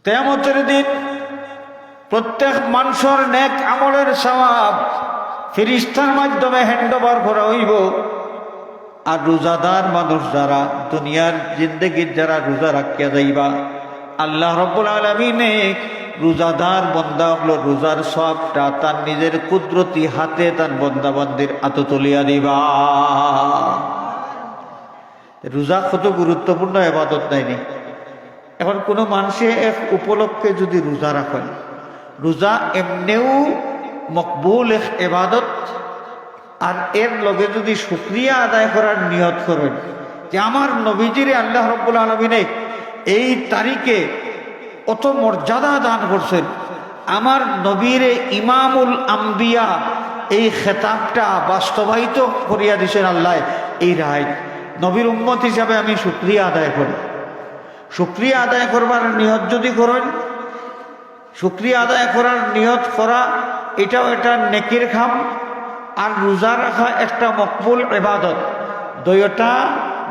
কিয়ামতের দিন প্রত্যেক মানুষের নেক আমলের সওয়াব ফেরেশতার মাধ্যমে হ্যান্ডওভার করা হইব। আর রোজাদার মানুষ যারা দুনিয়ার জিন্দেগির যারা রোজা রাখিয়া যাইবা, আল্লাহ রাব্বুল আলামিনে রোজাদার বান্দা হলো রোজার সওয়াবটা তার নিজের কুদরতি হাতে তার বান্দাবান্দির হাতে তুলিয়া দিবা। রোজা কত গুরুত্বপূর্ণ ইবাদত নাইনি। এখন কোনো মানুষে এক উপলক্ষে যদি রোজা রাখেন, রোজা এমনিও মকবুল এক ইবাদত, আর এর লগে যদি শুকরিয়া আদায় করার নিয়ত করেন যে আমার নবীজিরে আল্লাহ রাব্বুল আলামিনে এই তারিখে অত মর্যাদা দান করছেন, আমার নবীরে ইমামুল আম্বিয়া এই খেতাবটা বাস্তবায়িত করিয়া দিছেন আল্লাহ, এই রায় নবীর উম্মত হিসাবে আমি শুকরিয়া আদায় করি। শুকরিয়া আদায় করবার নিয়ত যদি করেন, শুকরিয়া আদায় করার নিয়ত করা এটাও একটা নেকির কাম, আর রোজা রাখা একটা মকবুল ইবাদত। দুইটা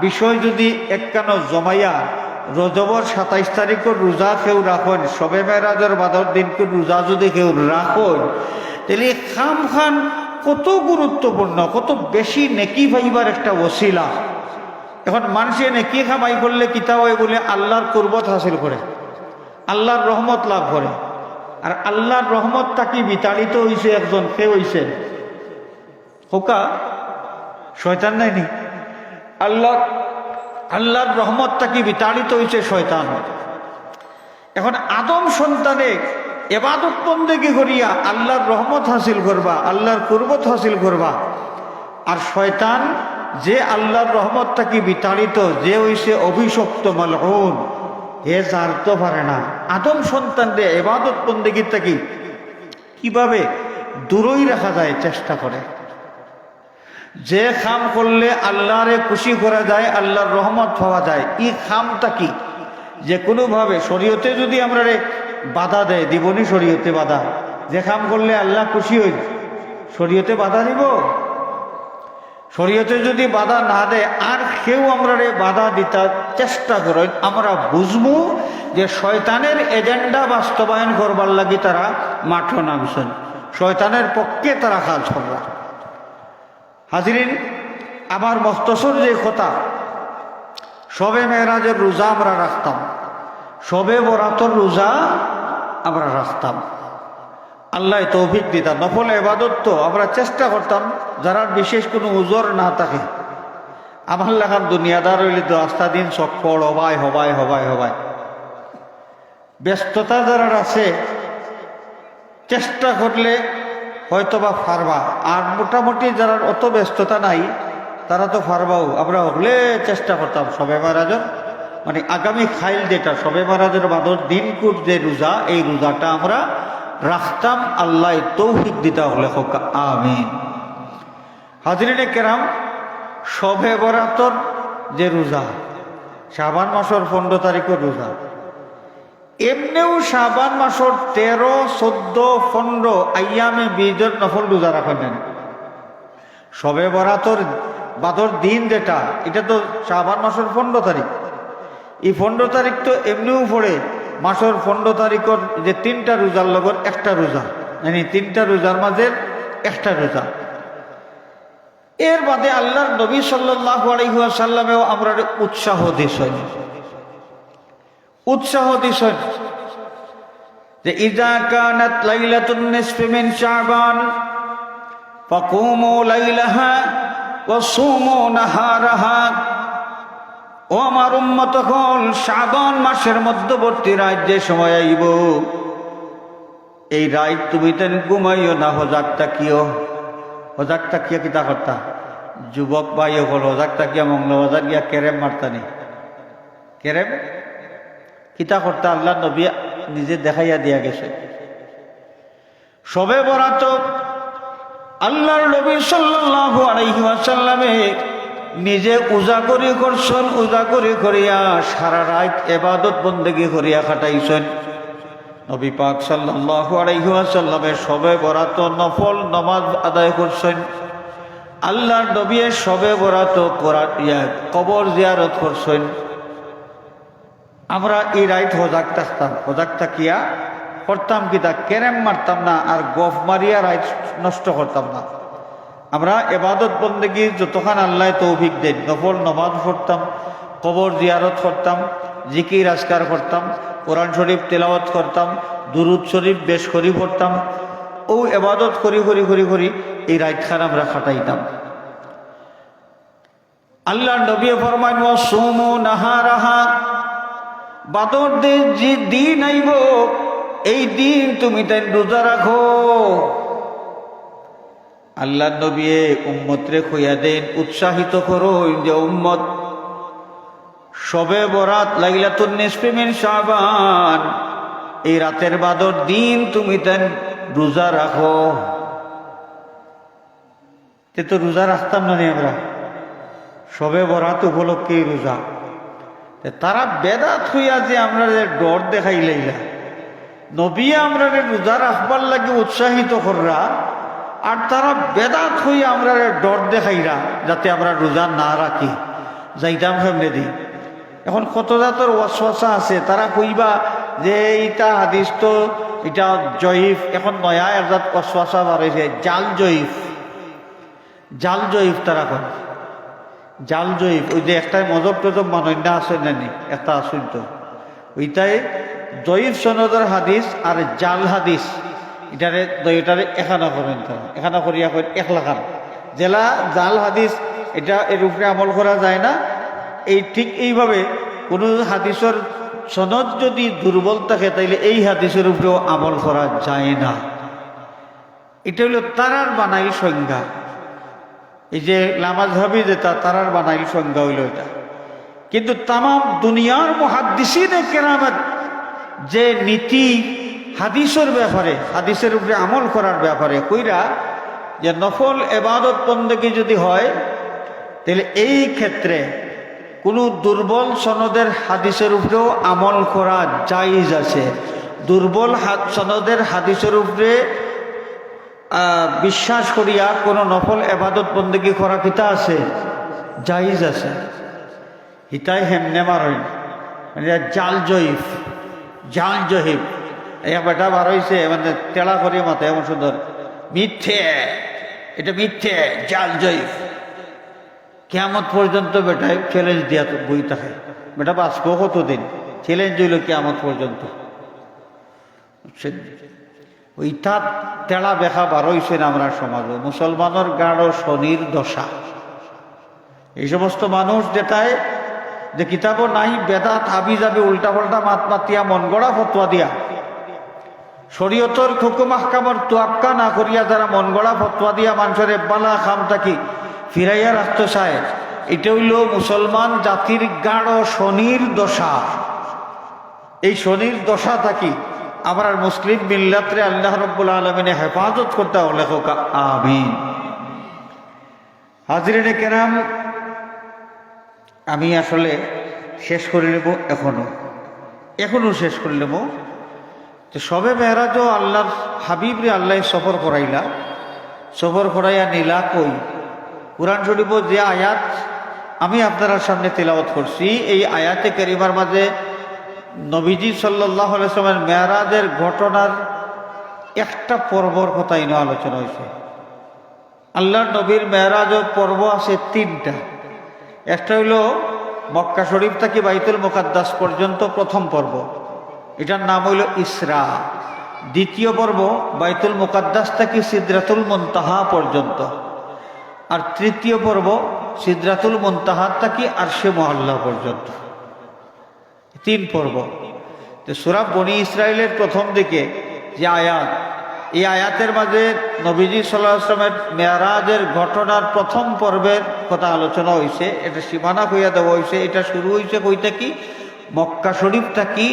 বিষয় যদি একখানো জমাইয়া রজবর 27 তারিখের রোজা কেউ রাখেন, শবে মেরাজের বাদর দিনকে রোজা যদি কেউ রাখেন, তাহলে খাম খান কত গুরুত্বপূর্ণ, কত বেশি নেকি পাইবার একটা ওসিলা। এখন মানুষে নেকি কামাই করলে কিতা হয় বলে আল্লাহর কুরবত হাসিল করে, আল্লাহর রহমত লাভ করে। আর আল্লাহর রহমত তাকে বিতাড়িত হয়েছে একজন, কে হয়েছে? হোকা শয়তান নাইনি। আল্লাহর রহমত তাকে বিতাড়িত হয়েছে শয়তান। এখন আদম সন্তানে ইবাদত বন্দেগী করিয়া আল্লাহর রহমত হাসিল করবা, আল্লাহর কুরবত হাসিল করবা। আর শয়তান যে আল্লাহর রহমত তাকে বিতাড়িত, যে হইছে অভিশপ্ত মালউন, হে জানতে পারে না আদম সন্তানদের ইবাদত বন্দেগীর থেকে কিভাবে দূরই রাখা যায় চেষ্টা করে। যে খাম করলে আল্লাহরে খুশি করা যায়, আল্লাহর রহমত পাওয়া যায়, এই খামটা কি? যে কোনোভাবে শরীয়তে যদি আমরা বাধা দেয়, দিবনি শরীয়তে বাধা, যে খাম করলে আল্লাহ খুশি হই, শরীয়তে বাধা দিব? শরীয়তে যদি বাধা না দেয় আর কেউ আমরা বাধা দিতে চেষ্টা করেন, আমরা বুঝবো যে শয়তানের এজেন্ডা বাস্তবায়ন করবার লাগি তারা মাঠে নামছেন, শয়তানের পক্ষে তারা কাজ করবা। হাজিরিন, আমার মখতসর যে কথা, শবে মেরাজের রোজা আমরা রাখতাম, শবে বরাতর রোজা আমরা রাখতাম। আল্লাহ তৌফিক দিতাম। নফল ইবাদত তো আমরা চেষ্টা করতাম, যারা বিশেষ কোনো উজর না থাকে। আমার লেখান দুনিয়াদার হইলে তো আস্তা দিন চক্কর হবাই হবাই হবাই হবাই ব্যস্ততা যারা আছে, চেষ্টা করলে হয়তোবা পারবা। আর মোটামুটি যারা অত ব্যস্ততা নাই তারা তো পারবাও। আমরা হলে চেষ্টা করতাম শবে মেরাজের, মানে আগামী খাইল যেটা শবে মেরাজের বাদর দিনকুর যে রোজা, এই রোজাটা আমরা রাখতাম। আল্লাহ তৌফিক দিতে হলে হোক আমিন। হাজরিনে কেরাম, শবে বরাতর যে রোজা, শাবান মাসের 15 তারিখের রোজা, এমনিও শাবান মাসের 13, 14, 15 আইয়ামে বীজের নফল রোজা রাখেন। শবে বরাতর বাদর দিন যেটা, এটা তো শাবান মাসের 15 তারিখ। এই 15 তারিখ তো এমনিও পড়ে মাসের 15 তারিখের যে 3টা রোজার লগত একটা রোজা, মানে 3টা রোজার মাঝে একটা রোজা। এর বাদে আল্লাহর নবী সাল্লাল্লাহু আলাইহি ওয়াসাল্লামেও আমরা উৎসাহ দিছেন যে ইযা কানাত লাইলাতুন নিসফি মিন শাবান ফাকুমু লাইলাহা ওয়া সুমু নাহারাহা। ও আমার উম্মত হল, শাবান মাসের মধ্যবর্তী রাত যে সময় আইব, এই রাত তুমি তেন ঘুমাইও না, হজাক তাকিও। হজাক তাকিয়া কিতা করতা? যুবক ভাই হল হজাক তাকিয়া মঙ্গলবাজার গিয়া কেরেম মারতানি। কেরেম কিতা করতা আল্লাহ নবী নিজে দেখাইয়া দিয়া গেছে। শবে বরাত আল্লাহর নবী সাল্লাল্লাহু আলাইহি ওয়াসাল্লামে নিজে উজাগরি করছেন, উজাগরি করিয়া সারা রাত ইবাদত বন্দেগী করিয়া কাটাইছেন। নবী পাক সাল্লাল্লাহু আলাইহি ওয়াসাল্লামের শবে বরাত নফল নামাজ আদায় করছেন। আল্লাহর নবী শবে বরাত কবর জিয়ারত করছেন। আমরা এই রাইত হজাক থাকতাম, হজাক থাকিয়া করতাম কিতা কেরেম মারতাম না আর গফ মারিয়া রাইত নষ্ট করতাম না। আমরা এবাদত বন্দেগী যতক্ষণ আল্লাহ তৌফিক দেন, নফল নমাজ পড়তাম, কবর জিয়ারত করতাম, জিকির আজকার করতাম, কোরআন শরীফ তেলাওয়াত করতাম, দুরুদ শরীফ বেশ করি পড়তাম। ও এবাদত করি করি করি করি এই রাইতখান আমরা খাটাইতাম। আল্লাহ নবী ফরমান ওয়া সুমু নাহারাহা, বাদর যে দিন আইব এই দিন তুমি তাই রোজা রাখো। আল্লাহ নবী উম্মতরে কইয়া দেন, উৎসাহিত করো যে উম্মত শবে বরাত লাইলাতুন নিসফি মিন শাবান, এই রাতের বাদর দিন তুমি তাই রোজা রাখো। তো রোজা রাখতাম না আমরা, শবে বরাত উপলক্ষে রোজা। তারা বেদাত হইয়া যে আমরা ডর দেখাই লাইলা, নবী আমরা রোজা রাখবার লাগে উৎসাহিত কররা, আর তারা বেদাত হইয়া আমরা ডর দেখাইরা যাতে আমরা রোজা না রাখি, যাইতাম সামনে দিই। এখন কত জাতর ওয়াসওয়াসা আছে, তারা কইবা যে এইটা হাদিস তো এটা জয়ীফ। এখন নয়া একজাত ওয়াসওয়াসা বাড়াইছে, জাল জয়ীফ। জাল জয়ীফ তারা কয়, জাল জয়ীফ। ওই যে একটাই মজব টজব মানন্যা আছে নানি, একটা আসুন তো ওইটাই জয়ীফ সনদের হাদিস আর জাল হাদিস, এটারে এখানা করেন তারা, এখানা করিয়া করেন এক লাখান জেলা জাল হাদিস। এটা এর উপরে আমল করা যায় না। এই ঠিক এইভাবে কোনো হাদিসের সনদ যদি দুর্বল থাকে তাইলে এই হাদিসের উপরেও আমল করা যায় না। এটা হলো তারার বানাই সংজ্ঞা। এই যে লামাজহাবি যেটা তারার বানাইল সংজ্ঞা হইল এটা। কিন্তু তাম দুনিয়ার মুহাদ্দিসিনে কেরামত যে নীতি হাদিসের ব্যাপারে, হাদিসের উপরে আমল করার ব্যাপারে কইরা যে নফল এবাদত বন্দেগী যদি হয় তাহলে এই ক্ষেত্রে কোনো দুর্বল সনদের হাদিসের উপরেও আমল করা জায়েজ আছে। দুর্বল সনদের হাদিসের উপরে বিশ্বাস করিয়া কোনো নফল এবাদত বন্দেগী করা কিতা আছে, জায়েজ আছে। হিতাই হেমনে মারই মানে জাল জয়ীফ, জাল জহিব। এই বেটা বার হয়েছে মানে তেলা করিয়ে মাথায় এমন সুন্দর, মিথ্যে, এটা মিথ্যে, জাল জয়ীফ। কিয়ামত পর্যন্ত বেটায় চ্যালেঞ্জ দিয়া তো বই থাকে, বেটা বাঁচবো কতদিন, চ্যালেঞ্জ হইল কিয়ামত পর্যন্ত। ওইটা তেড়া বেখা বার হয়েছেন আমরা সমাজে। মুসলমানের গাঢ় শনির দশা। এই সমস্ত মানুষ যেটায় যে কিতাবও নাই, বেদাত হাবি যাবি উল্টা পাল্টা মাত মাতিয়া মন গড়া ফতোয়া দিয়া, শরীয়তর হুকুম আহকামর তোয়াক্কা না করিয়া যারা মন গড়া ফতোয়া দিয়া মানুষের বালা খাম থাকি ফিরাইয়া রাখতে চায়, এটা হইল মুসলমান জাতির গাঢ় শনির দশা। এই শনির দশা থাকি আমরা মুসলিম মিল্লাতরে আল্লাহ রাব্বুল আলামিনে হেফাজত করতে হলে হোক আমিন। হাজরিনে কেরাম, আমি আসলে শেষ করে নেব, এখনো শেষ করে নেব। তো সবে মেহরাজও আল্লাহর হাবিবরে আল্লাহ সফর করাইলা, সফর করাইয়া নিলা কই কুরআন শরীফ যে আয়াত আমি আপনার সামনে তেলাওয়াত করছি, এই আয়াতে কারিমার মাঝে নবীজি সাল্লাল্লাহু আলাইহি ওয়াসাল্লামের মেরাজের ঘটনার একটা পর্বর কথা ইনো আলোচনা হয়েছে। আল্লাহর নবীর মেরাজের পর্ব আছে তিনটা। একটা হইল মক্কা শরীফ থেকে বাইতুল মুকাদ্দাস পর্যন্ত প্রথম পর্ব, এটার নাম হইল ইসরা। দ্বিতীয় পর্ব বাইতুল মুকাদ্দাস থেকে সিদরাতুল মুনতাহা পর্যন্ত। আর তৃতীয় পর্ব সিদরাতুল মুনতাহা থেকে আরশে মুআল্লা পর্যন্ত। তিন পর্ব। তো সূরা বনী ইসরাইলের প্রথম দিকে যে আয়াত, এই আয়াতের মাঝে নবীজি সাল্লাল্লাহু আলাইহি ওয়াসাল্লামের মেরাজের ঘটনার প্রথম পর্বের কথা আলোচনা হয়েছে। এটা সীমানা কইয়া দেওয়া হয়েছে। এটা শুরু হয়েছে কইটা কি, মক্কা শরীফ থাকি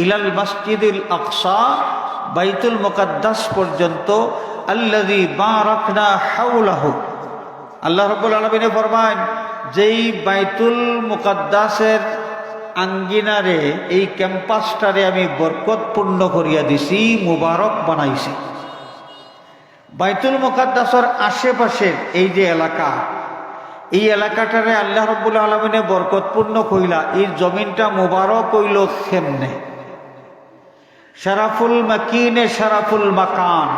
ইলাল মসজিদুল আকসা বাইতুল মুকাদ্দাস পর্যন্ত, আল্লাযী বারাকনা হাওলাহু। আল্লাহ রাব্বুল আলামিন ফরমান, যেই বাইতুল মুকাদ্দাসের আঙ্গিনারে, এই ক্যাম্পাসটারে আমি বরকতপূর্ণ করিয়া দিছি, মুবারক বানাইছি। বাইতুল মুকাদ্দাসের আশেপাশের এই যে এলাকা, এই এলাকাটারে আল্লাহ রাব্বুল আলামিনে বরকতপূর্ণ কইলা, এই জমিনটা মুবারক হইল কেমনে? শরাফুল মাকিনে শরাফুল মাকান।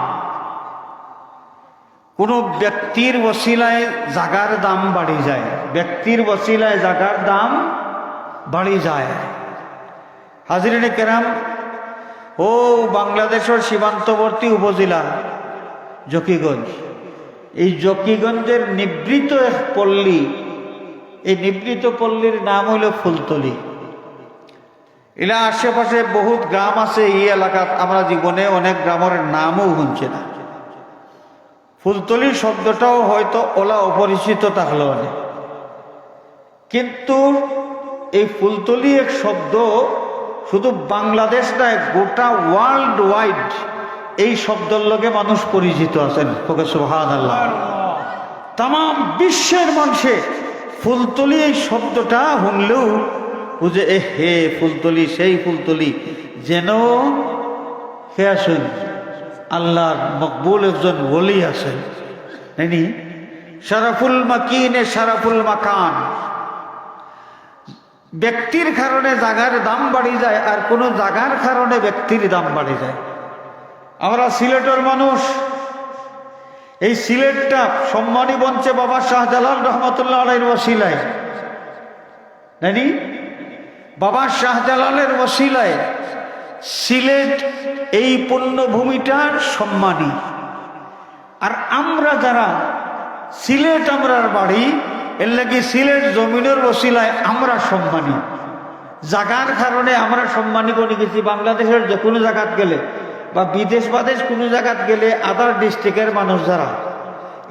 কোন ব্যক্তির ওসিলায় জাগার দাম বাড়ি যায়, ব্যক্তির ওসিলায় জাগার দাম বাড়ি যায়। হাজিরিনে কেরাম, ও বাংলাদেশের সীমান্তবর্তী উপজেলা জকিগঞ্জ, এই জকিগঞ্জের নিবৃত এক পল্লী, এই নিবৃত পল্লীর নাম হইল ফুলতলি। এলা আশেপাশে বহুত গ্রাম আছে এই এলাকাত, আমরা জীবনে অনেক গ্রামের নামও শুনছি না। ফুলতলি শব্দটাও হয়তো ওলা অপরিচিত থাকলো অনেক, কিন্তু এই ফুলতলি এক শব্দ শুধু বাংলাদেশ নয়, গোটা ওয়ার্ল্ড ওয়াইড এই শব্দের লগে মানুষ পরিচিত আছেন। সুবহানাল্লাহ। তাম বিশ্বের মানুষে ফুলতলি এই শব্দটা শুনলেও বুঝে, এ হে ফুলতলি, সেই ফুলতলি, যেন হে আসেন আল্লাহর মকবুল একজন ওলি আছেন। নাইনি শরাফুল মাকিনে শরাফুল মাকান। ব্যক্তির কারণে জাগার দাম বাড়ি যায়, আর কোনো জাগার কারণে ব্যক্তির দাম বাড়ি যায়। আমরা সিলেটের মানুষ, এই সিলেটটা সম্মানী বঞ্চে বাবা শাহজালাল রহমতুল্লাহ আলাইহির ওসিলায়, জানি বাবা শাহজালালের ওসিলায় সিলেট এই পুণ্যভূমিটার সম্মানী। আর আমরা যারা সিলেট আমরার বাড়ি, এর লাগি সিলেট জমিনের ওসিলায় আমরা সম্মানী। জাগার কারণে আমরা সম্মানী বনে গেছি। বাংলাদেশের যে কোনো জায়গাত গেলে বা বিদেশ বাদেশ কোনো জায়গাত গেলে আদার ডিস্ট্রিক্টের মানুষ যারা,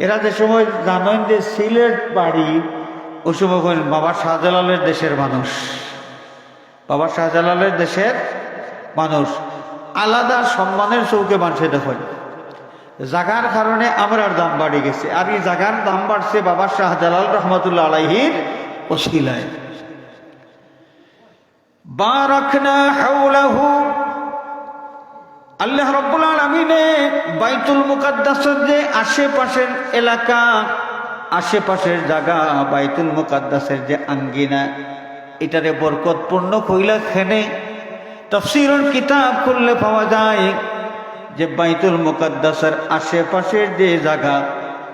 এরা যে সময় জানেন যে সিলেট বাড়ি, ওই সময় বাবা শাহজালালের দেশের মানুষ, বাবা শাহজালালের দেশের মানুষ। আলাদা সম্মানের চৌকে মানুষে দেখেন। জাগার কারণে আমরার দাম বাড়ি গেছে, আর এই জাগার দাম বাড়ছে বাবা শাহজালাল রহমতুল্লাহ আলাইহির ওসিলায়। বারাকনা হাওলাহু, আল্লাহ রাব্বুল আলামিনে বাইতুল মুকাদ্দাসের যে আশেপাশের এলাকা, আশেপাশের জায়গা, বাইতুল মুকাদ্দাসের যে আঙ্গিনা, এটারে বরকতপূর্ণ কইলা। খেনে তাফসীরের কিতাব খুললে পাওয়া যায় যে বাইতুল মুকাদ্দাসের আশেপাশের যে জায়গা,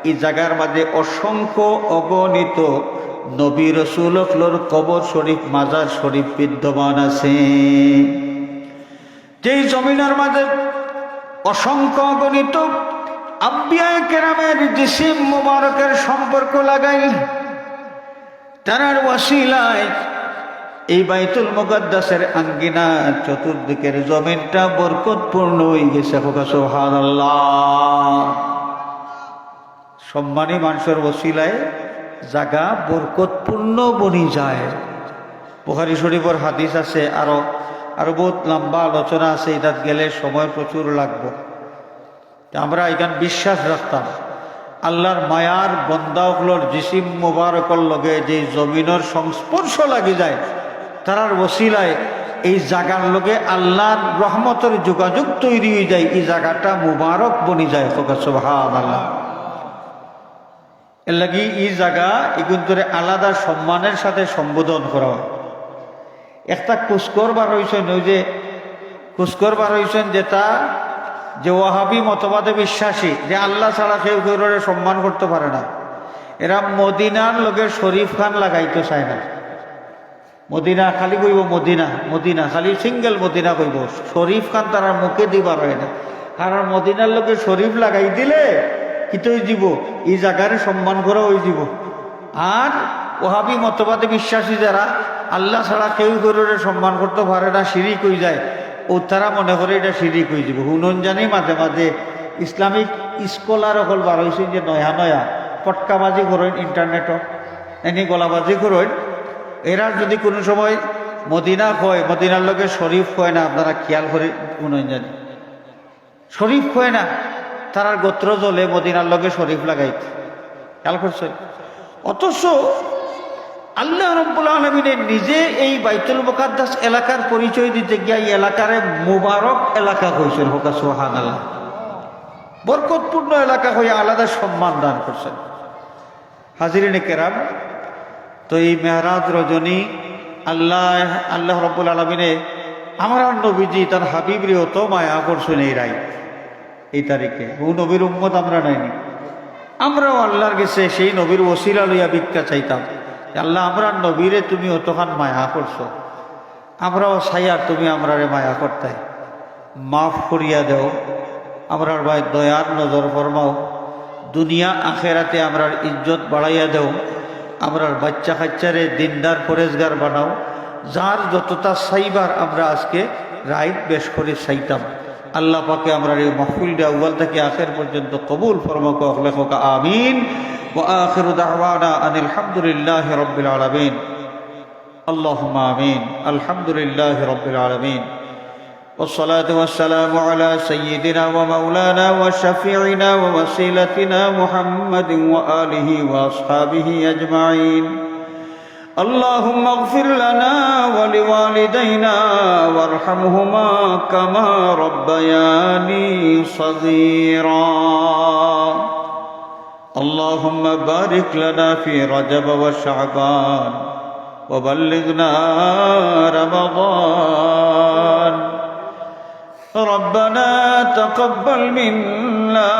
এই জায়গার মাঝে অসংখ্য অগণিত নবী রাসূলুল্লাহর কবর শরীফ, মাজার শরীফ বিদ্যমান আছে। যেই জমিনের মাঝে অসংখ্য অগণিত আম্বিয়ায়ে কেরামের জিসিম মুবারকের সম্পর্ক লাগাই, তারার ওসিলায় এই বাইতুল মুকাদ্দাসের আঙ্গিনা, চতুর্দিকের জমিনটা বরকতপূর্ণ হয়ে গেছে। সুবহানাল্লাহ। সম্মানী মানুষের ওসিলায় জায়গা বরকতপূর্ণ বনি যায়। বুখারী শরীফের হাদিস আছে, আরো বহুত লম্বা আলোচনা আছে, এটা গেলে সময় প্রচুর লাগবে। আমরা এখানে বিশ্বাস রাখতাম আল্লাহর মায়ার বন্দাগুলোর জিসিম মুবারকর লগে যে জমিনের সংস্পর্শ লাগি যায়, তারার ওসিলায় এই জায়গার লগে আল্লাহর রহমতের যোগাযোগ তৈরি হয়ে যায়, এই জায়গাটা মুবারক বনি যায়। সুবহানাল্লাহ। এর লাগি এই জায়গা এগুলো আলাদা সম্মানের সাথে সম্বোধন করা হয়। একটা কুস্কর বার হয়েছেন, ওই যে কুস্কর বার হয়েছেন, যেটা যে ওয়াহাবি মতবাদে বিশ্বাসী, যে আল্লাহ ছাড়া কেউ কেউ সম্মান করতে পারে না। এরা মদিনার লগে শরীফ খান লাগাইতে চায় না। মদিনা খালি কইব মদিনা, মদিনা খালি সিঙ্গেল মদিনা কইব, শরীফ খান তারা মুখে দিবার হয় না। কারণ মদিনার লগে শরীফ লাগাই দিলে কিতই দিব, এই জায়গার সম্মান করা হয়ে যাব। আর ওহাবি মতবাদে বিশ্বাসী যারা আল্লাহ ছাড়া কেউ কেউ সম্মান করতে পারে না, শিরিক হয়ে যায়, ও তারা মনে করে এটা শিরিক হয়ে যাব। হুনন জানি মাঝে মাঝে ইসলামিক স্কলার অকল বার হয়েছে যে নয়া নয়া পটকাবাজি করেন, ইন্টারনেটও এনে গলাবাজি করেন। এরা যদি কোনো সময় মদিনা কয়, মদিনার লোকে শরীফ কয় না, আপনারা খেয়াল করে হুনন জানি শরীফ কয় না, তারার গোত্র জ্বলে মদিনার লোকে শরীফ লাগাইতে, খেয়াল করছে। অথচ আল্লাহ রাব্বুল আলামিন নিজে এই বাইতুল মুকাদ্দাস এলাকার পরিচয় দিতে গিয়ে এই এলাকারে মুবারক এলাকা কইছেন। সুবহানাল্লাহ। বরকতপূর্ণ এলাকা হয়ে আলাদা সম্মান দান করছেন। হাজিরিনে কেরাম, তো এই মেহরাজ রজনী আল্লাহ রব্বুল আলমিনে আমার নবীজি তার হাবিবরে অত মায়া করছেন এই রায়, এই তারিখে। ও নবীর উম্মত আমরা নাইনি, আমরাও আল্লাহর কাছে সেই নবীর ওসিলা লইয়া ভিক্ষা চাইতাম, আল্লাহ আমরা নবীরে তুমি অতখান মায়া করছো, আমরাও চাইয়ার তুমি আমরারে মায়া করতে, মাফ করিয়া দেও, আমরার ভাই দয়ার নজর ফরমাও, দুনিয়া আখেরাতে আমরার ইজ্জত বাড়াইয়া দেও, আমরার বাচ্চা কাচ্চারে দিনদার পরেজগার বানাও, যার যতটা চাইবার আমরা আজকে রাইট বেশ করে চাইতাম। আল্লাহ পাকে আমরা এই মাহফিলটা আউয়াল থেকে আখের পর্যন্ত কবুল ফরমাক লেখক আমিন। ওয়া আখিরু দাওয়ানা আনিল হামদুলিল্লাহি রাব্বিল আলামিন। আল্লাহুম্মা আমিন। আলহামদুলিল্লাহি রাব্বিল আলামিন। والصلاة والسلام على سيدنا ومولانا وشفيعنا ووسيلتنا محمد وآله وأصحابه أجمعين. اللهم اغفر لنا ولوالدينا وارحمهما كما ربياني صغيرا. اللهم بارك لنا في رجب وشعبان وبلغنا رمضان. ربنا تقبل منا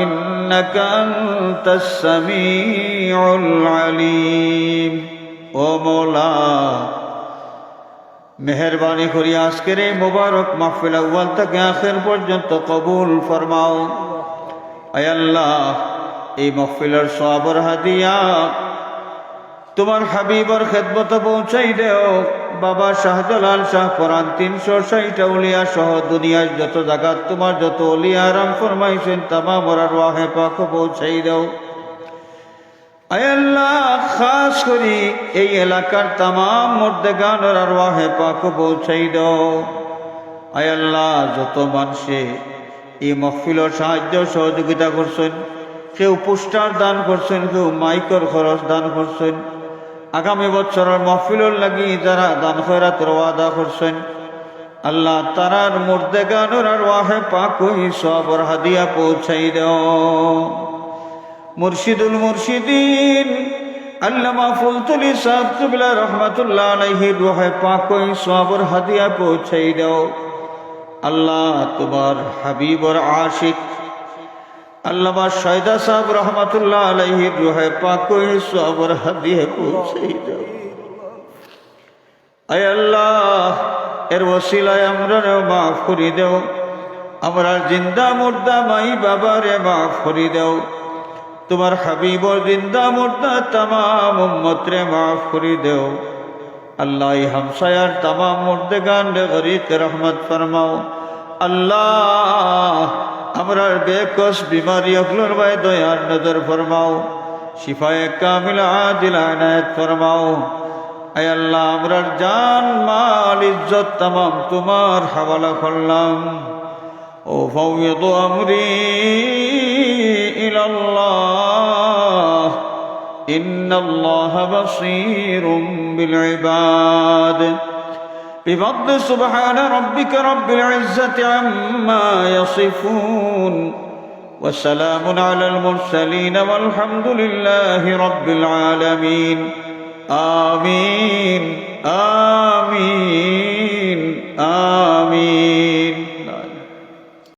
إنك أنت السميع العليم. ও মওলা, মেহেরবানি করি আজকের এই মুবারক মাহফিল আউয়াল থেকে আখির পর্যন্ত কবুল ফরমাও। আয় আল্লাহ, এই মাহফিলের সওয়াবের হাদিয়া তোমার হাবিবের খেদমতে পৌঁছাই দেও। বাবা শাহজালাল শাহ পরান 360 আউলিয়া সহ দুনিয়ার যত জায়গাত তোমার যত ওলিয়া আরাম ফরমাইছেন তামাম আরওয়াহে পাক পৌঁছাই দাও। আয় আল্লাহ, খাস করি এই এলাকার তামাম মুর্দেগানের আরওয়াহে পাক পৌঁছাই দাও। আয় আল্লাহ, যত মানুষে এই মাহফিলের সাহায্য সহযোগিতা করছেন, কেউ পোস্টার দান করছেন, কেউ মাইকের খরচ দান করছেন, আগামী বছরের মাহফিলের লাগি যারা দান খয়রাতের ওয়াদা করছেন, আল্লাহ তারার মুর্দেগানের আরওয়াহে পাক হই সওয়াবের হাদিয়া পৌঁছাই দাও। মুর্শিদুল মুর্শিদিন আল্লামা ফুলতুলি সাহেব কিবলা রহমাতুল্লাহ আলাইহি রূহে পাক হই সওয়াবের হাদিয়া পৌঁছাই দাও। আল্লাহ তোমার হাবিবর আশিক আল্লামা শয়দা সাহেব রহমাতুল্লাহ আলাইহি রূহে পাক হই সওয়াবের হাদিয়া পৌঁছাই দাও। আয় আল্লাহ, এর ওসিলায় আমরারে মাফ করে দাও, আমরা জিন্দা মুর্দা মাই বাবারে মাফ করে দাও। তোমার হাবিবর জিন্দা মুর্দা তামাম উম্মতরে মাফ করে দাও। আল্লাহ, এই হামসায়ার তামাম মুর্দেগান রে গরিকে রহমত ফরমাও। আল্লাহ, আমরার বেকস বিমারি অগলোর ভাই দয়ার নজর ফরমাও, শিফায়ে কামিল আজিল আনায়াত ফরমাও। আয় আল্লাহ, আমরার জান মাল ইজ্জত তামাম তোমার হাওয়ালা করলাম। ও ফাওয়িদু আমরি ইলাল্লাহ, ইন্নাল্লাহা বাসীরুম বিল ইবাদ। بفضل سبحان ربك رب العزة عما يصفون وسلام على المرسلين والحمد لله رب العالمين. آمين آمين آمين.